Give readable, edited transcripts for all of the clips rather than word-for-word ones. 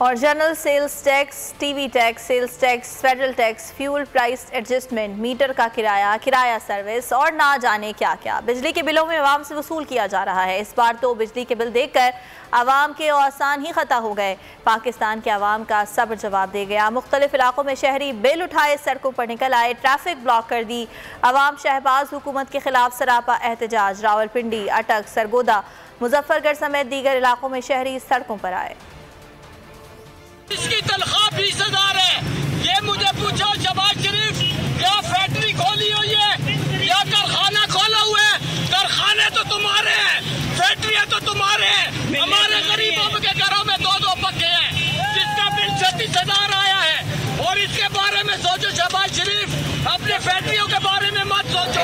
और general sales tax, TV tax, sales tax, federal tax, fuel price adjustment, meter का किराया, किराया service और ना जाने क्या क्या बिजली के बिलों में आवाम से वसूल किया जा रहा है। इस बार तो बिजली के बिल देखकर आवाम के औसान ही खता हो गए। पाकिस्तान के आवाम का सब्र जवाब दे गया। मुख्तलिफ इलाकों में शहरी बिल उठाए सड़कों पर निकल आए, ट्रैफिक ब्लॉक कर दी। आवाम शहबाज हुकूमत के खिलाफ सरापा एहतजाज। रावलपिंडी, अटक, सरगोदा, मुजफ्फरगढ़ समेत दीगर इलाकों में शहरी सड़कों पर आए। इसकी तनख्वाह 20,000 है। ये मुझे पूछो शहबाज शरीफ, क्या फैक्ट्री खोली हुई है या कारखाना खोला हुआ है? कारखाने तो तुम्हारे हैं, फैक्ट्रियां तो तुम्हारे हैं। हमारे गरीबों के घरों में दो पक्के हैं, जिसका बिल 36,000 आया है। और इसके बारे में सोचो शहबाज शरीफ, अपने फैक्ट्रियों के बारे में मत सोचो।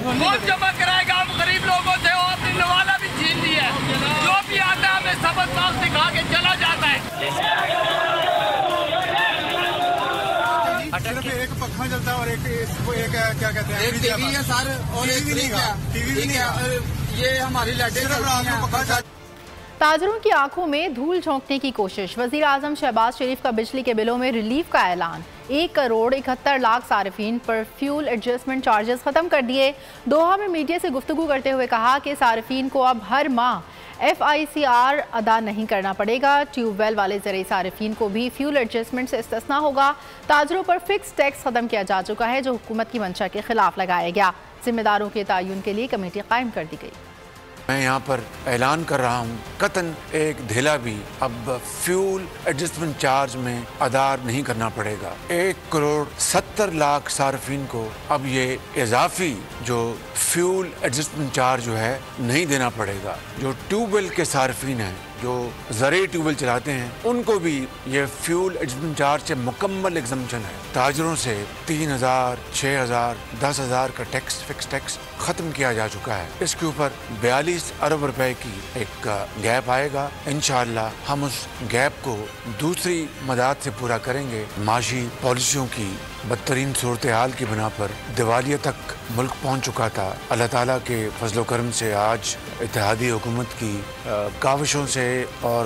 कौन जमा कराएगा? हम गरीब लोगों से और अपनी नवाला भी छीन ली है। जो भी आता है हमें सबक साफ सिखा के चला जाता है। सिर्फ एक पंखा चलता है और एक क्या कहते हैं, एक टीवी है सर, और एक टीवी भी नहीं है। ये हमारी लाइटें। ताजरों की आंखों में धूल झोंकने की कोशिश। वजीर आजम शहबाज शरीफ का बिजली के बिलों में रिलीफ का ऐलान। 1,71,00,000 सार्फिन पर फ्यूल एडजस्टमेंट चार्जेस खत्म कर दिए। दोहा में मीडिया से गुफ्तगू करते हुए कहा कि सार्फिन को अब हर माह FICR अदा नहीं करना पड़ेगा। ट्यूबवेल वाले ज़रिए सार्फिन को भी फ्यूल एडजस्टमेंट से इस्तिस्ना होगा। ताजरों पर फिक्स टैक्स खत्म किया जा चुका है, जो हुकूमत की मंशा के खिलाफ लगाया गया। जिम्मेदारों के तयन के लिए कमेटी कायम कर दी गई। मैं यहाँ पर ऐलान कर रहा हूँ, कतन एक धेला भी अब फ्यूल एडजस्टमेंट चार्ज में अदा नहीं करना पड़ेगा। 1,70,00,000 सार्फिन को अब ये इजाफी जो फ्यूल एडजस्टमेंट चार्ज जो है नहीं देना पड़ेगा। जो ट्यूबवेल के सार्फिन हैं, जो ज़रे ट्यूबवेल चलाते हैं, उनको भी ये फ्यूल एडजस्टमेंट चार्ज से मुकम्मल एग्जम्पशन है। ताजरों से 3,000, 6,000, 10,000 का टैक्स, फिक्स टैक्स खत्म किया जा चुका है। इसके ऊपर 42 अरब रुपए की एक गैप आएगा। इंशाअल्लाह हम उस गैप को दूसरी मदद से पूरा करेंगे। माशी पॉलिसियों की बदतरीन सूरत हाल की बिना पर दिवालिया तक मुल्क पहुँच चुका था। अल्लाह ताला के फजलो करम से आज इत्तेहादी हुकूमत की काविशों से और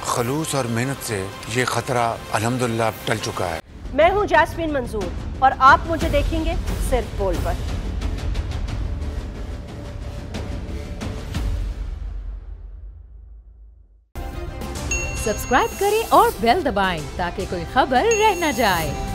खलूस और मेहनत से ये खतरा अल्हम्दुलिल्लाह टल चुका है। मैं हूँ जैस्मिन मंजूर और आप मुझे देखेंगे सिर्फ बोल पर। सब्सक्राइब करें और बेल दबाएं ताकि कोई खबर रह न जाए।